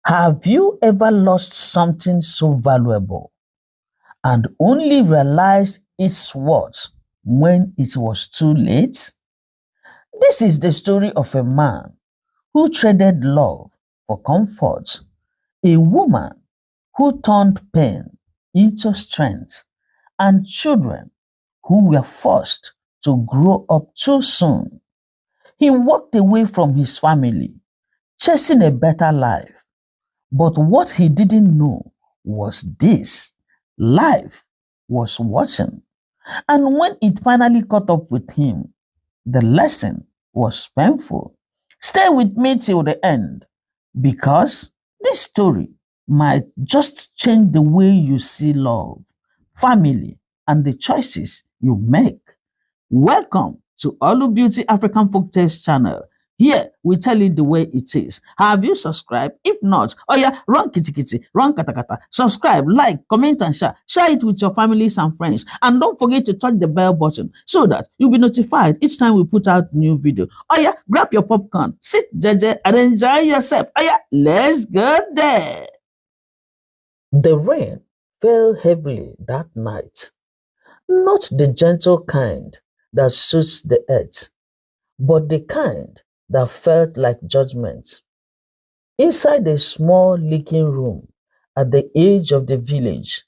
Have you ever lost something so valuable and only realized its worth when it was too late? This is the story of a man who traded love for comfort, a woman who turned pain into strength, and children who were forced to grow up too soon. He walked away from his family, chasing a better life. But what he didn't know was this: life was watching. And when it finally caught up with him, the lesson was painful. Stay with me till the end because this story might just change the way you see love, family, and the choices you make. Welcome to Olu Beauty African Folktales channel. Here we tell you the way it is. Have you subscribed? If not, oh yeah, run kitty kitty, run kata kata. Subscribe, like, comment, and share. Share it with your families and friends. And don't forget to touch the bell button so that you'll be notified each time we put out new video. Oh yeah, grab your popcorn, sit jeje, and enjoy yourself. Oh yeah, let's go there. The rain fell heavily that night. Not the gentle kind that suits the earth, but the kind that felt like judgment. Inside a small leaking room at the edge of the village,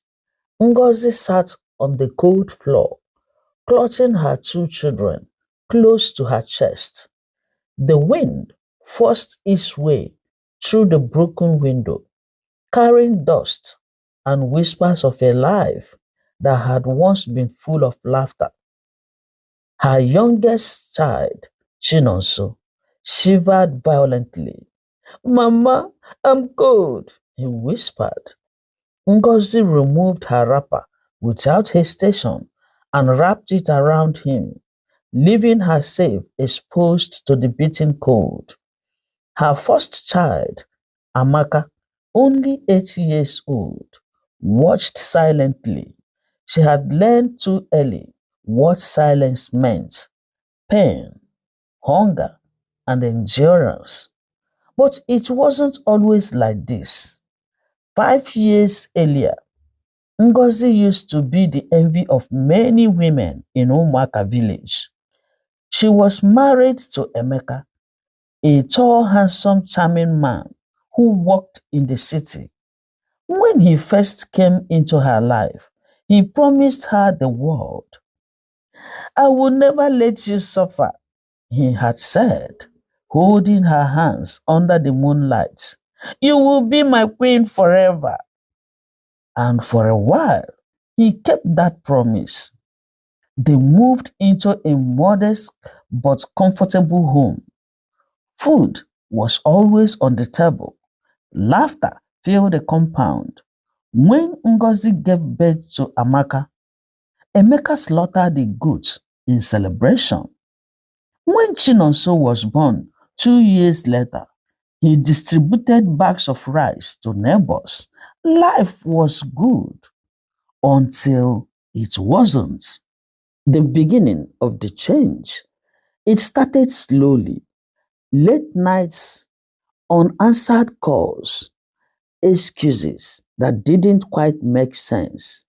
Ngozi sat on the cold floor, clutching her two children close to her chest. The wind forced its way through the broken window, carrying dust and whispers of a life that had once been full of laughter. Her youngest child, Chinonso, shivered violently. "Mama, I'm cold," he whispered. Ngozi removed her wrapper without hesitation and wrapped it around him, leaving her safe exposed to the biting cold. Her first child, Amaka, only 8 years old, watched silently. She had learned too early what silence meant: pain, hunger, and endurance. But it wasn't always like this. 5 years earlier, Ngozi used to be the envy of many women in Umuaka village. She was married to Emeka, a tall, handsome, charming man who worked in the city. When he first came into her life, he promised her the world. "I will never let you suffer," he had said, holding her hands under the moonlight. "You will be my queen forever." And for a while, he kept that promise. They moved into a modest but comfortable home. Food was always on the table. Laughter filled the compound. When Ngozi gave birth to Amaka, Emeka slaughtered the goat in celebration. When Chinonso was born 2 years later, he distributed bags of rice to neighbors. Life was good until it wasn't. The beginning of the change. It started slowly. Late nights, unanswered calls, excuses that didn't quite make sense.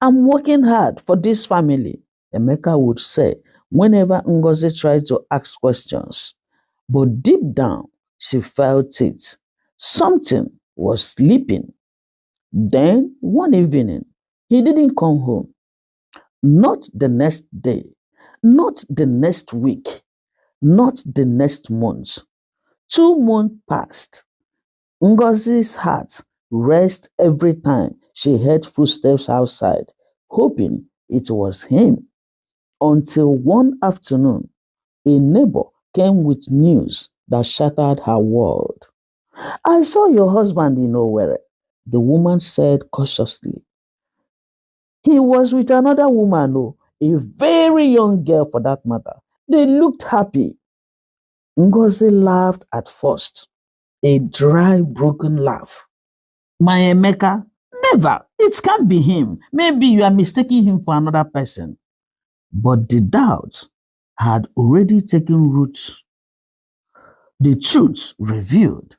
"I'm working hard for this family," Emeka would say whenever Ngozi tried to ask questions. But deep down, she felt it. Something was sleeping. Then, one evening, he didn't come home. Not the next day, not the next week, not the next month. 2 months passed. Ngozi's heart raced every time she heard footsteps outside, hoping it was him. Until one afternoon, a neighbor came with news that shattered her world. "I saw your husband in Owerri," the woman said cautiously. "He was with another woman, oh, a very young girl for that matter. They looked happy." Ngozi laughed at first, a dry, broken laugh. "My Emeka, never. It can't be him. Maybe you are mistaking him for another person." But the doubt had already taken root. The truth revealed.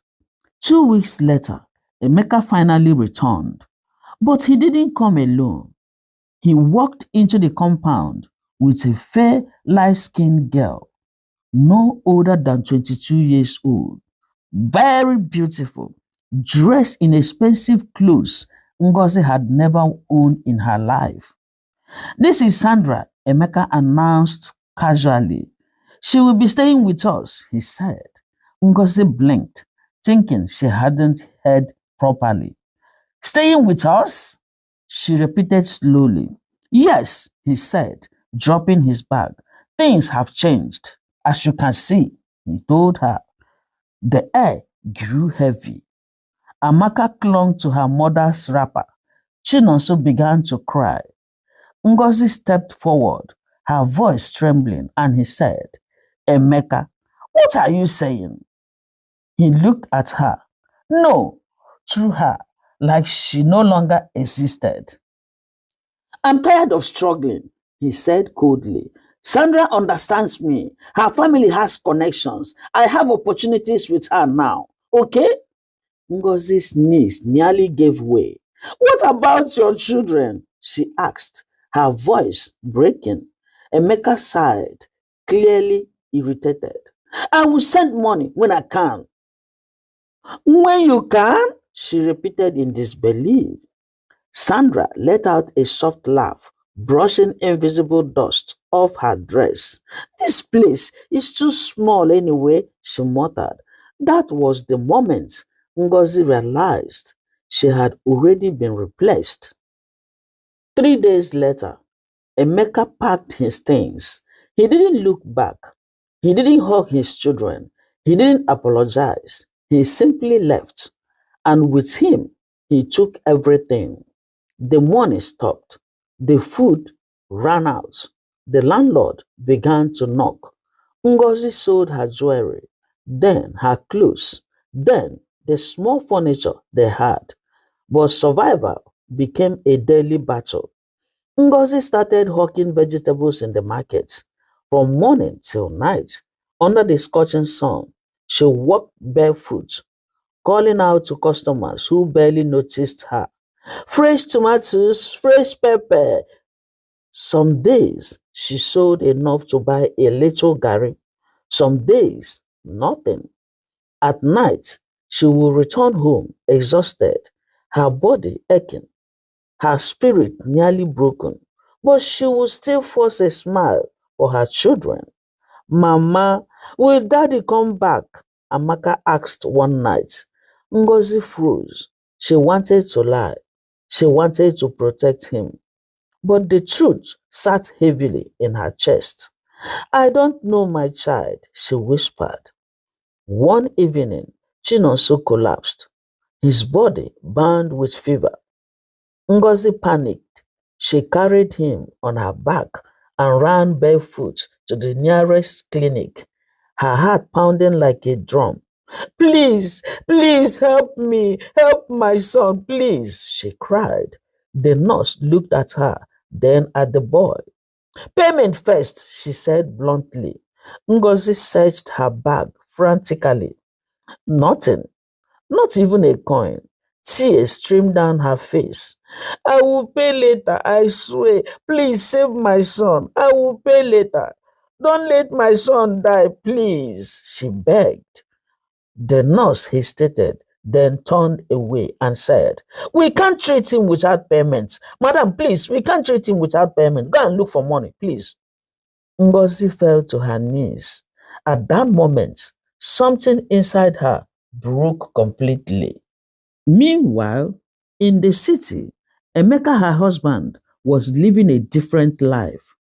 2 weeks later, Emeka finally returned, but he didn't come alone. He walked into the compound with a fair, light-skinned girl, no older than 22 years old, very beautiful, dressed in expensive clothes Ngozi had never owned in her life. This is Sandra, Emeka announced casually. She will be staying with us, he said. Ngozi blinked, thinking she hadn't heard properly. Staying with us? She repeated slowly. Yes, he said, dropping his bag. Things have changed, as you can see, he told her. The air grew heavy. Amaka clung to her mother's wrapper. Chinonso began to cry. Ngozi stepped forward, her voice trembling, and he said, Emeka, what are you saying? He looked at her. No, through her, like she no longer existed. I'm tired of struggling, he said coldly. Sandra understands me. Her family has connections. I have opportunities with her now. Okay? Ngozi's knees nearly gave way. What about your children? She asked, her voice breaking. Emeka sighed, clearly irritated. I will send money when I can. When you can? She repeated in disbelief. Sandra let out a soft laugh, brushing invisible dust off her dress. This place is too small anyway, she muttered. That was the moment Ngozi realized she had already been replaced. 3 days later, Emeka packed his things. He didn't look back. He didn't hug his children. He didn't apologize. He simply left. And with him, he took everything. The money stopped. The food ran out. The landlord began to knock. Ngozi sold her jewelry, then her clothes, then the small furniture they had. But survival became a daily battle. Ngozi started hawking vegetables in the market. From morning till night, under the scorching sun, she walked barefoot, calling out to customers who barely noticed her. Fresh tomatoes, fresh pepper. Some days she sold enough to buy a little garri. Some days, nothing. At night, she would return home exhausted, her body aching, her spirit nearly broken. But she would still force a smile for her children. Mama, will daddy come back? Amaka asked one night. Ngozi froze. She wanted to lie. She wanted to protect him. But the truth sat heavily in her chest. I don't know my child, she whispered. One evening, Chinonso collapsed, his body burned with fever. Ngozi panicked. She carried him on her back and ran barefoot to the nearest clinic, her heart pounding like a drum. Please, please help me, help my son, please, she cried. The nurse looked at her, then at the boy. Payment first, she said bluntly. Ngozi searched her bag frantically. Nothing, not even a coin. Tears streamed down her face. I will pay later, I swear. Please save my son. I will pay later. Don't let my son die, please, she begged. The nurse hesitated, then turned away and said, We can't treat him without payment. Madam, please, we can't treat him without payment. Go and look for money, please. Ngozi fell to her knees. At that moment, something inside her broke completely. Meanwhile, in the city, Emeka, her husband, was living a different life.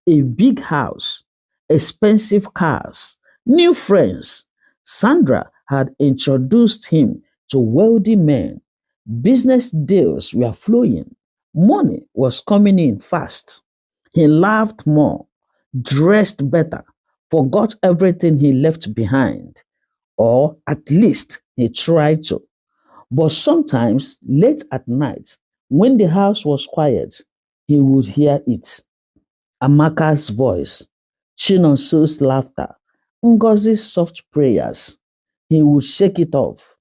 A big house, expensive cars, new friends. Sandra had introduced him to wealthy men. Business deals were flowing. Money was coming in fast. He laughed more, dressed better, forgot everything he left behind, or at least he tried to. But sometimes, late at night, when the house was quiet, he would hear it. Amaka's voice, Chinonso's laughter, Ngozi's soft prayers. He would shake it off.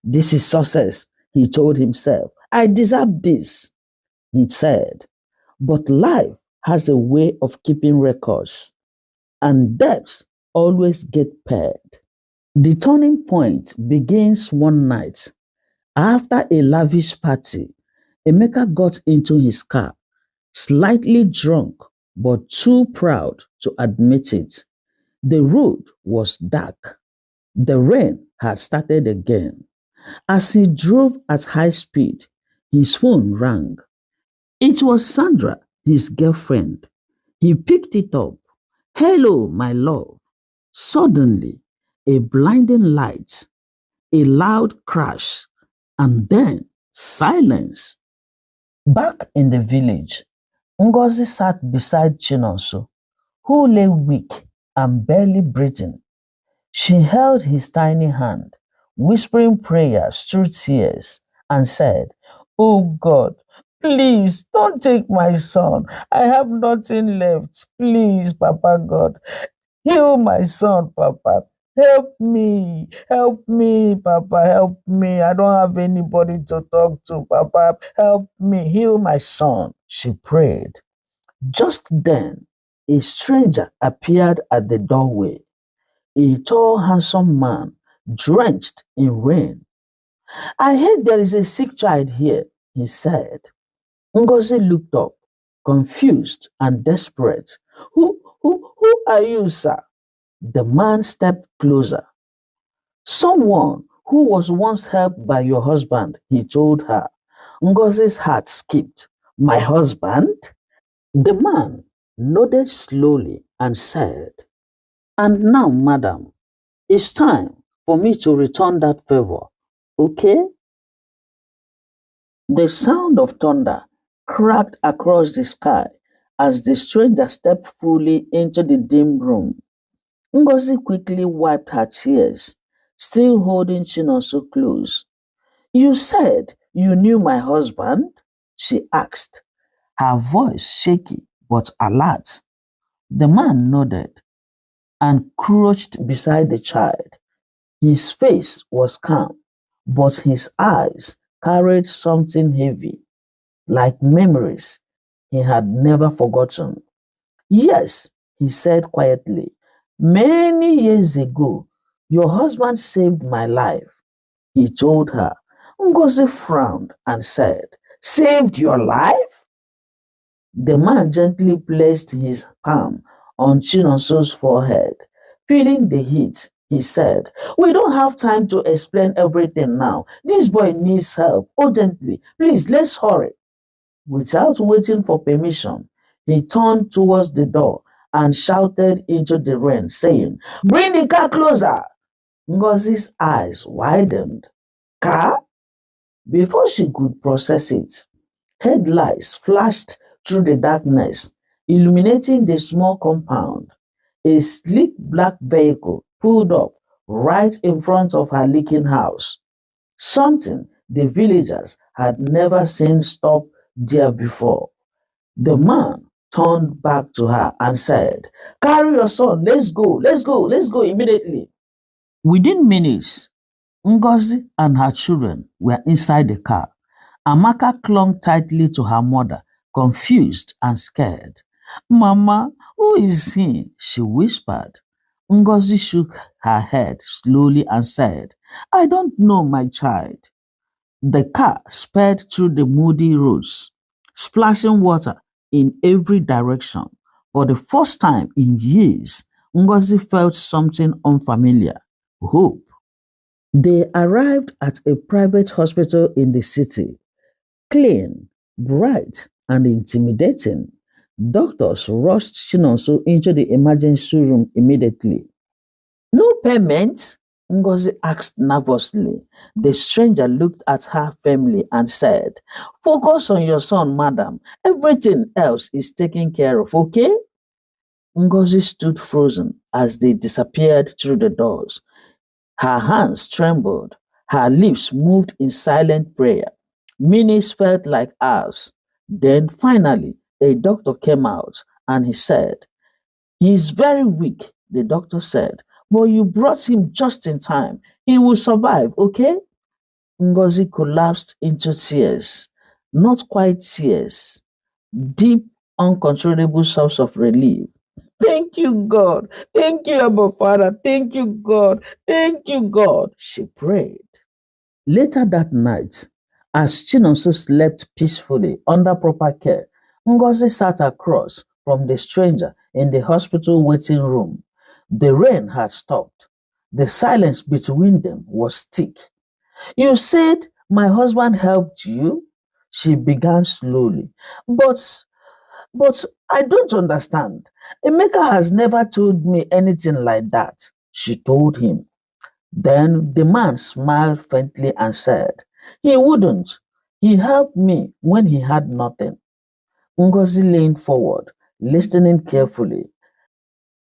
This is success, he told himself. I deserve this, he said. But life has a way of keeping records, and debts always get paid. The turning point begins one night. After a lavish party, Emeka got into his car, slightly drunk but too proud to admit it. The road was dark. The rain had started again. As he drove at high speed, his phone rang. It was Sandra, his girlfriend. He picked it up. Hello, my love. Suddenly, a blinding light, a loud crash, and then silence. Back in the village, Ngozi sat beside Chinonso, who lay weak and barely breathing. She held his tiny hand, whispering prayers through tears, and said, Oh God, please don't take my son. I have nothing left. Please, Papa God, heal my son, Papa. Help me, Papa, help me. I don't have anybody to talk to, Papa. Help me, heal my son. She prayed. Just then, a stranger appeared at the doorway, a tall, handsome man, drenched in rain. I heard there is a sick child here, he said. Ngozi looked up, confused and desperate. Who are you, sir? The man stepped closer. Someone who was once helped by your husband, he told her. Ngozi's heart skipped. My husband? The man nodded slowly and said, And now, madam, it's time for me to return that favor. Okay? The sound of thunder cracked across the sky as the stranger stepped fully into the dim room. Ngozi quickly wiped her tears, still holding Chinonso close. You said you knew my husband? She asked, her voice shaky but alert. The man nodded and crouched beside the child. His face was calm, but his eyes carried something heavy, like memories he had never forgotten. Yes, he said quietly, many years ago, your husband saved my life, he told her. Ngozi frowned and said, Saved your life? The man gently placed his palm on Chinonso's forehead. Feeling the heat, he said, We don't have time to explain everything now. This boy needs help urgently. Please, let's hurry. Without waiting for permission, he turned towards the door and shouted into the rain, saying, Bring the car closer. Ngozi's eyes widened. Car? Before she could process it, headlights flashed through the darkness, illuminating the small compound. A sleek black vehicle pulled up right in front of her leaking house, something the villagers had never seen stop there before. The man turned back to her and said, Carry your son, let's go immediately. Within minutes, Ngozi and her children were inside the car. Amaka clung tightly to her mother, confused and scared. Mama, who is he? She whispered. Ngozi shook her head slowly and said, I don't know, my child. The car sped through the muddy roads, splashing water in every direction. For the first time in years, Ngozi felt something unfamiliar, hope. They arrived at a private hospital in the city, clean, bright, and intimidating. Doctors rushed Chinonso into the emergency room immediately. No payment? Ngozi asked nervously. The stranger looked at her firmly and said, Focus on your son, madam. Everything else is taken care of, okay? Ngozi stood frozen as they disappeared through the doors. Her hands trembled, her lips moved in silent prayer. Minutes felt like hours. Then finally, a doctor came out and he said, He's very weak, the doctor said, but you brought him just in time. He will survive, okay? Ngozi collapsed into tears, not quite tears, deep, uncontrollable sobs of relief. Thank you, God. Thank you, Abba Father. Thank you, God. Thank you, God. She prayed. Later that night, as Chinonso slept peacefully under proper care, Ngozi sat across from the stranger in the hospital waiting room. The rain had stopped. The silence between them was thick. You said my husband helped you? She began slowly. But but I don't understand. Emeka has never told me anything like that, she told him. Then the man smiled faintly and said, he wouldn't. He helped me when he had nothing. Ngozi leaned forward, listening carefully.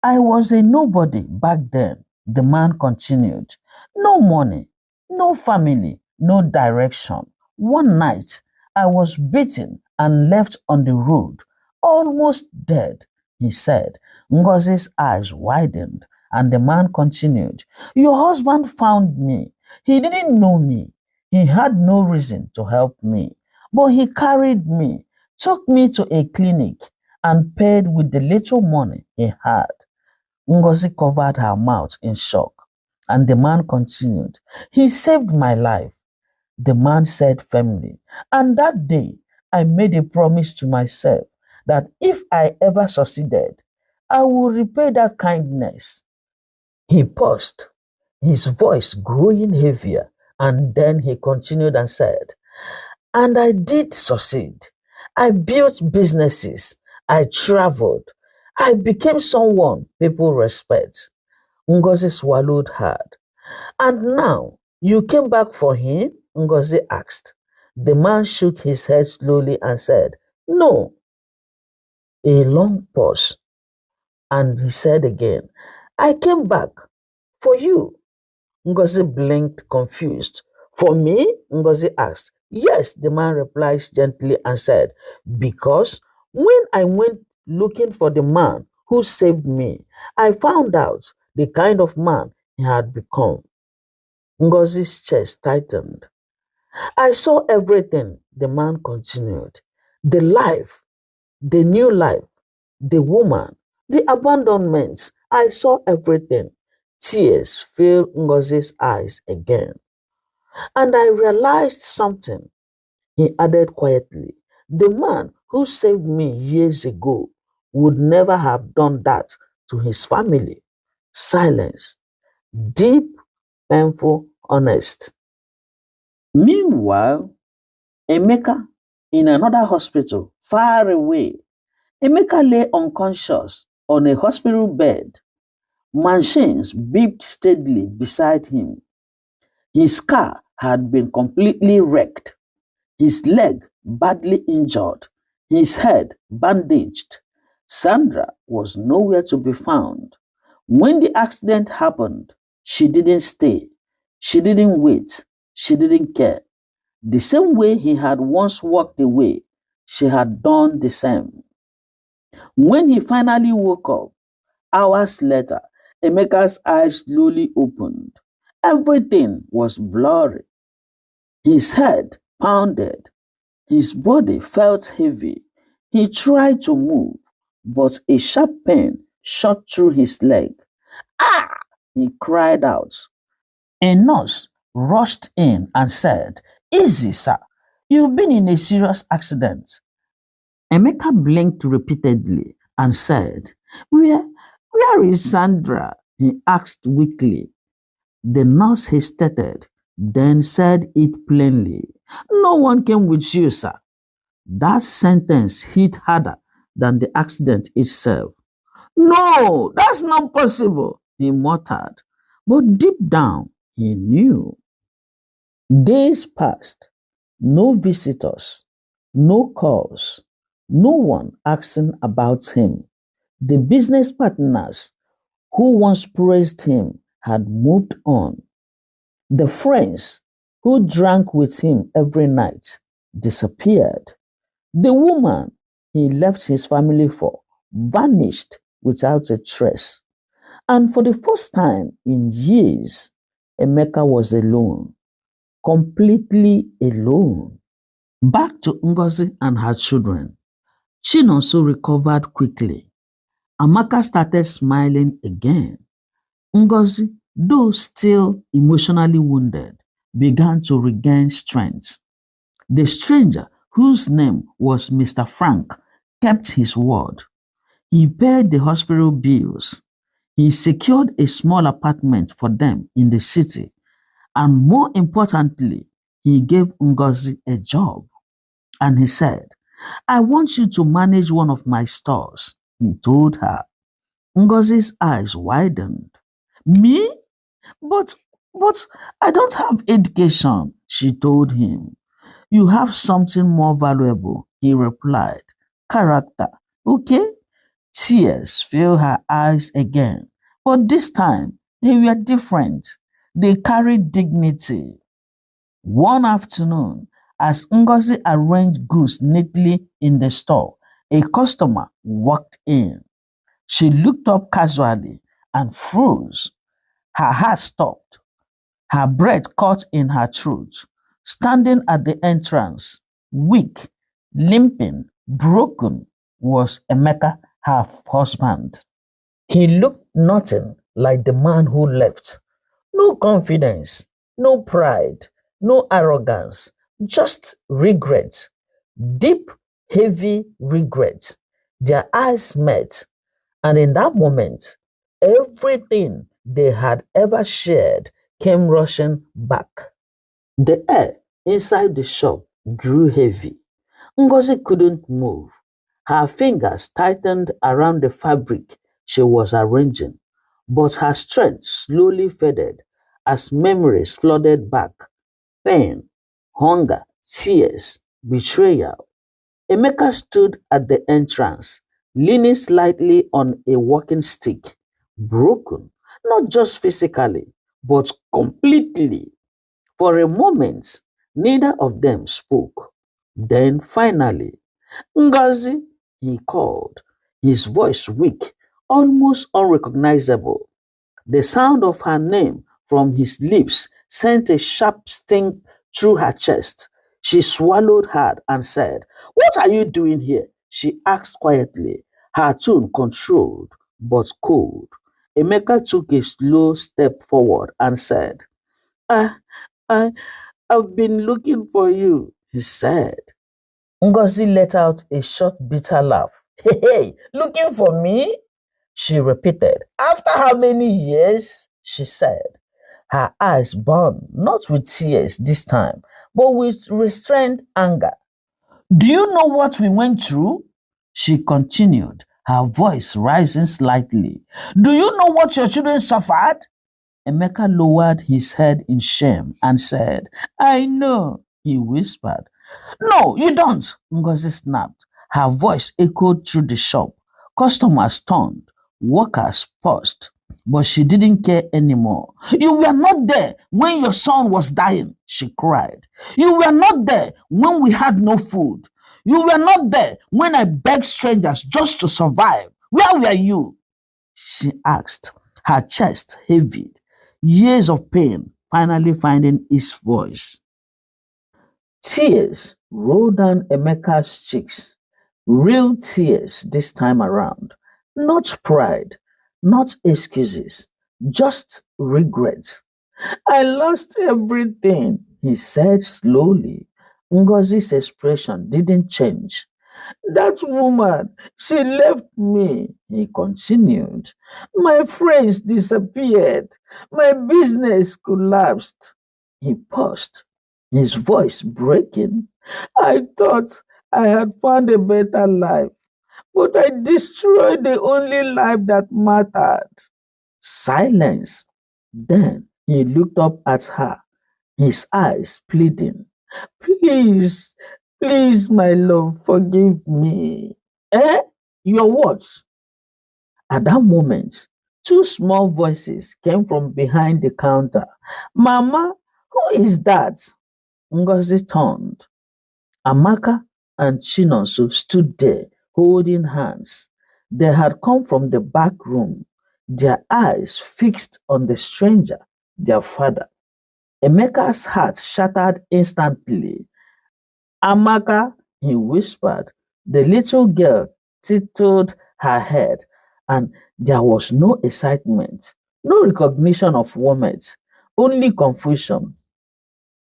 I was a nobody back then, the man continued. No money, no family, no direction. One night, I was beaten and left on the road, almost dead, he said. Ngozi's eyes widened, and the man continued. Your husband found me. He didn't know me. He had no reason to help me, but he carried me, took me to a clinic, and paid with the little money he had. Ngozi covered her mouth in shock, and the man continued. He saved my life, the man said firmly. And that day, I made a promise to myself that if I ever succeeded, I will repay that kindness. He paused, his voice growing heavier, and then he continued and said, and I did succeed. I built businesses. I traveled. I became someone people respect. Ngozi swallowed hard. And now, you came back for him? Ngozi asked. The man shook his head slowly and said, no. A long pause. And he said again, I came back for you. Ngozi blinked, confused. For me? Ngozi asked. Yes, the man replied gently and said, because when I went looking for the man who saved me, I found out the kind of man he had become. Ngozi's chest tightened. I saw everything, the man continued. The life, the new life, the woman, the abandonment. I saw everything. Tears filled Ngozi's eyes again. And I realized something, he added quietly. The man who saved me years ago would never have done that to his family. Silence, deep, painful, honest. Meanwhile, Emeka, in another hospital far away, Emeka lay unconscious on a hospital bed. Machines beeped steadily beside him. His car had been completely wrecked, his leg badly injured, his head bandaged. Sandra was nowhere to be found. When the accident happened, she didn't stay, she didn't wait, she didn't care. The same way he had once walked away, she had done the same. When he finally woke up, hours later, Emeka's eyes slowly opened. Everything was blurry. His head pounded. His body felt heavy. He tried to move, but a sharp pain shot through his leg. Ah! He cried out. A nurse rushed in and said, easy, sir. You've been in a serious accident. Emeka blinked repeatedly and said, where is Sandra? He asked weakly. The nurse hesitated, then said it plainly. No one came with you, sir. That sentence hit harder than the accident itself. No, that's not possible, he muttered. But deep down, he knew. Days passed. No visitors, no calls, no one asking about him. The business partners who once praised him had moved on. The friends who drank with him every night disappeared. The woman he left his family for vanished without a trace. And for the first time in years, Emeka was alone, completely alone. Back to Ngozi and her children. Chinonso recovered quickly. Amaka started smiling again. Ngozi, though still emotionally wounded, began to regain strength. The stranger, whose name was Mr. Frank, kept his word. He paid the hospital bills. He secured a small apartment for them in the city. And more importantly, he gave Ngozi a job. And he said, I want you to manage one of my stores, he told her. Ngozi's eyes widened. Me? But, but I don't have education, she told him. You have something more valuable, he replied. Character. Okay? Tears filled her eyes again. But this time, they were different. They carried dignity. One afternoon, as Ngozi arranged goods neatly in the store, a customer walked in. She looked up casually and froze. Her heart stopped. Her breath caught in her throat. Standing at the entrance, weak, limping, broken, was Emeka, her husband. He looked nothing like the man who left. No confidence, no pride, no arrogance, just regret. Deep, heavy regret. Their eyes met, and in that moment, everything they had ever shared came rushing back. The air inside the shop grew heavy. Ngozi couldn't move. Her fingers tightened around the fabric she was arranging, but her strength slowly faded as memories flooded back. Pain, hunger, tears, betrayal. Emeka stood at the entrance, leaning slightly on a walking stick, broken, not just physically, but completely. For a moment, neither of them spoke. Then finally, Ngozi, he called, his voice weak, almost unrecognizable. The sound of her name from his lips sent a sharp sting through her chest. She swallowed hard and said, What are you doing here? She asked quietly, her tone controlled but cold. Emeka took a slow step forward and said, I, I, I've been looking for you, he said. Ngozi let out a short, bitter laugh. Hey, looking for me? She repeated. After how many years? She said. Her eyes burned, not with tears this time, but with restrained anger. Do you know what we went through? She continued, her voice rising slightly. Do you know what your children suffered? Emeka lowered his head in shame and said, I know, he whispered. No, you don't, Ngozi snapped. Her voice echoed through the shop. Customers turned, workers paused, but she didn't care anymore. You were not there when your son was dying, she cried. You were not there when we had no food. You were not there when I begged strangers just to survive. Where were you? She asked, her chest heavy. Years of pain finally finding its voice. Tears rolled down Emeka's cheeks. Real tears this time around. Not pride, not excuses, just regrets. I lost everything, he said slowly. Ngozi's expression didn't change. That woman, she left me, he continued. My friends disappeared. My business collapsed. He paused, his voice breaking. I thought I had found a better life, but I destroyed the only life that mattered. Silence. Then he looked up at her, his eyes pleading. Please, please, my love, forgive me. Eh? Your words. At that moment, two small voices came from behind the counter. Mama, who is that? Ngozi turned. Amaka and Chinonso stood there, holding hands. They had come from the back room, their eyes fixed on the stranger, their father. Emeka's heart shattered instantly. Amaka, he whispered. The little girl tilted her head, and there was no excitement, no recognition of warmth, only confusion.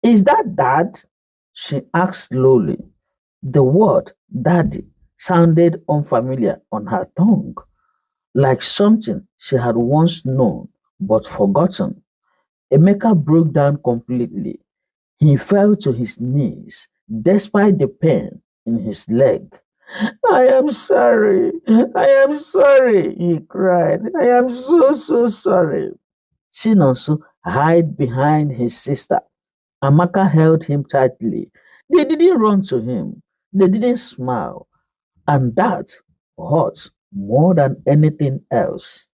Is that dad? She asked slowly. The word daddy sounded unfamiliar on her tongue, like something she had once known but forgotten. Emeka broke down completely. He fell to his knees despite the pain in his leg. I am sorry. I am sorry, he cried. I am so, so sorry. Chinonso hid behind his sister. Amaka held him tightly. They didn't run to him. They didn't smile. And that hurt more than anything else.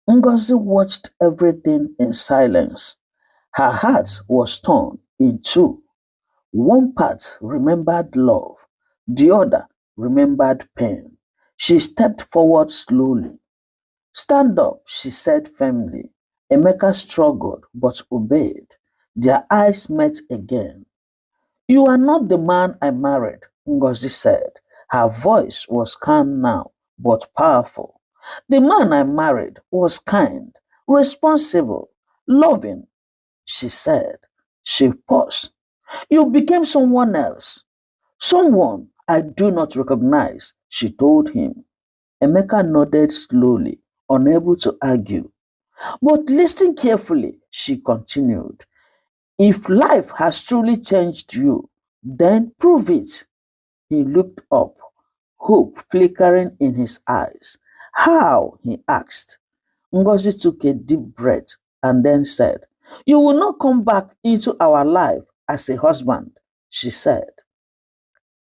Ngozi watched everything in silence. Her heart was torn in two. One part remembered love, the other remembered pain. She stepped forward slowly. Stand up, she said firmly. Emeka struggled but obeyed. Their eyes met again. You are not the man I married, Ngozi said. Her voice was calm now, but powerful. The man I married was kind, responsible, loving, she said. She paused. You became someone else, someone I do not recognize, she told him. Emeka nodded slowly, unable to argue. But listen carefully, she continued. If life has truly changed you, then prove it. He looked up, hope flickering in his eyes. How? He asked. Ngozi took a deep breath and then said, You will not come back into our life as a husband, she said.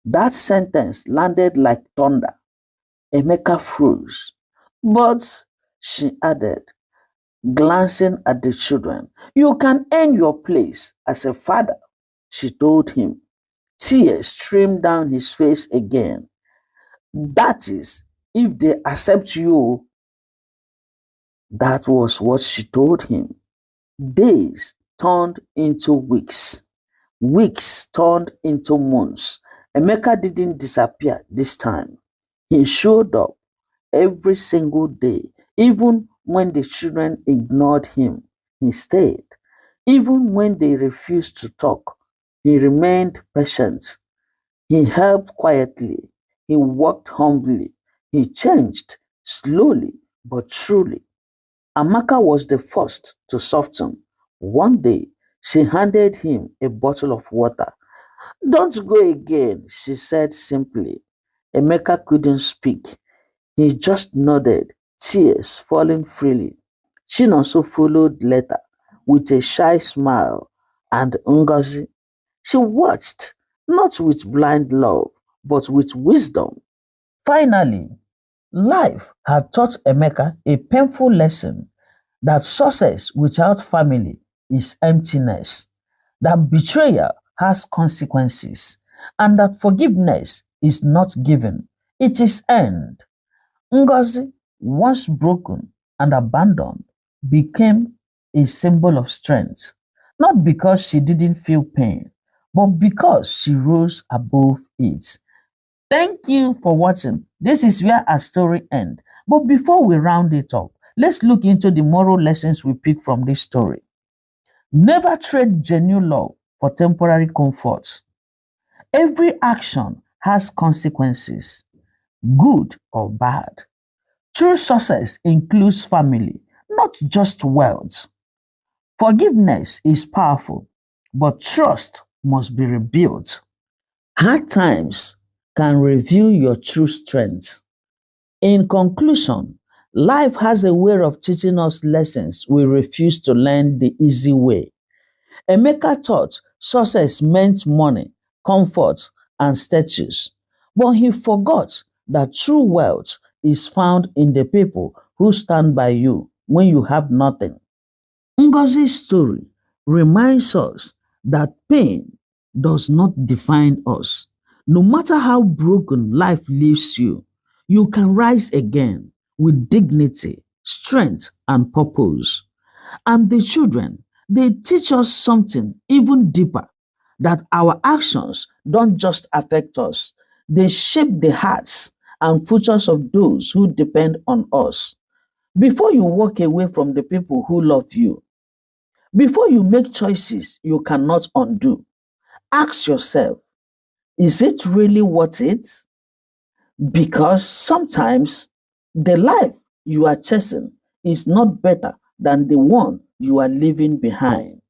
That sentence landed like thunder. Emeka froze. But, she added, glancing at the children, you can earn your place as a father, she told him. Tears streamed down his face again. That is, if they accept you. That was what she told him. Days turned into weeks. Weeks turned into months. Emeka didn't disappear this time. He showed up every single day, even when the children ignored him. He stayed. Even when they refused to talk, he remained patient. He helped quietly. He worked humbly. He changed slowly but truly. Amaka was the first to soften. One day, she handed him a bottle of water. Don't go again, she said simply. Emeka couldn't speak. He just nodded, tears falling freely. Chinonso followed later with a shy smile, and Ngozi. She watched, not with blind love, but with wisdom. Finally, life had taught Emeka a painful lesson that success without family is emptiness, that betrayal has consequences, and that forgiveness is not given, it is earned. Ngozi, once broken and abandoned, became a symbol of strength, not because she didn't feel pain, but because she rose above it. Thank you for watching. This is where our story ends. But before we round it up, let's look into the moral lessons we pick from this story. Never trade genuine love for temporary comforts. Every action has consequences, good or bad. True success includes family, not just wealth. Forgiveness is powerful, but trust must be rebuilt. Hard times can reveal your true strength. In conclusion, life has a way of teaching us lessons we refuse to learn the easy way. Emeka thought success meant money, comfort, and status, but he forgot that true wealth is found in the people who stand by you when you have nothing. Ngozi's story reminds us that pain does not define us. No matter how broken life leaves you, you can rise again with dignity, strength, and purpose. And the children, They teach us something even deeper, that our actions don't just affect us, they shape the hearts and futures of those who depend on us. Before you walk away from the people who love you, before you make choices you cannot undo, ask yourself, is it really worth it? Because sometimes the life you are chasing is not better than the one you are leaving behind.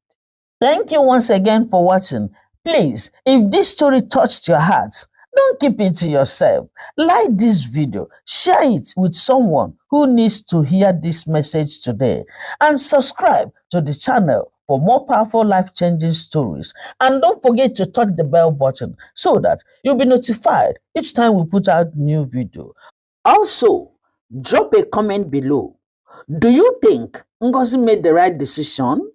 Thank you once again for watching. Please, if this story touched your heart, don't keep it to yourself. Like this video, share it with someone who needs to hear this message today, and subscribe to the channel for more powerful life-changing stories. And don't forget to touch the bell button so that you'll be notified each time we put out new video. Also, drop a comment below. Do you think Ngozi made the right decision?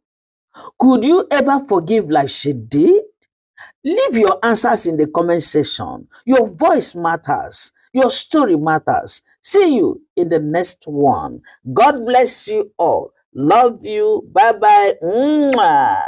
Could you ever forgive like she did? Leave your answers in the comment section. Your voice matters. Your story matters. See you in the next one. God bless you all. Love you. Bye bye. Mwah.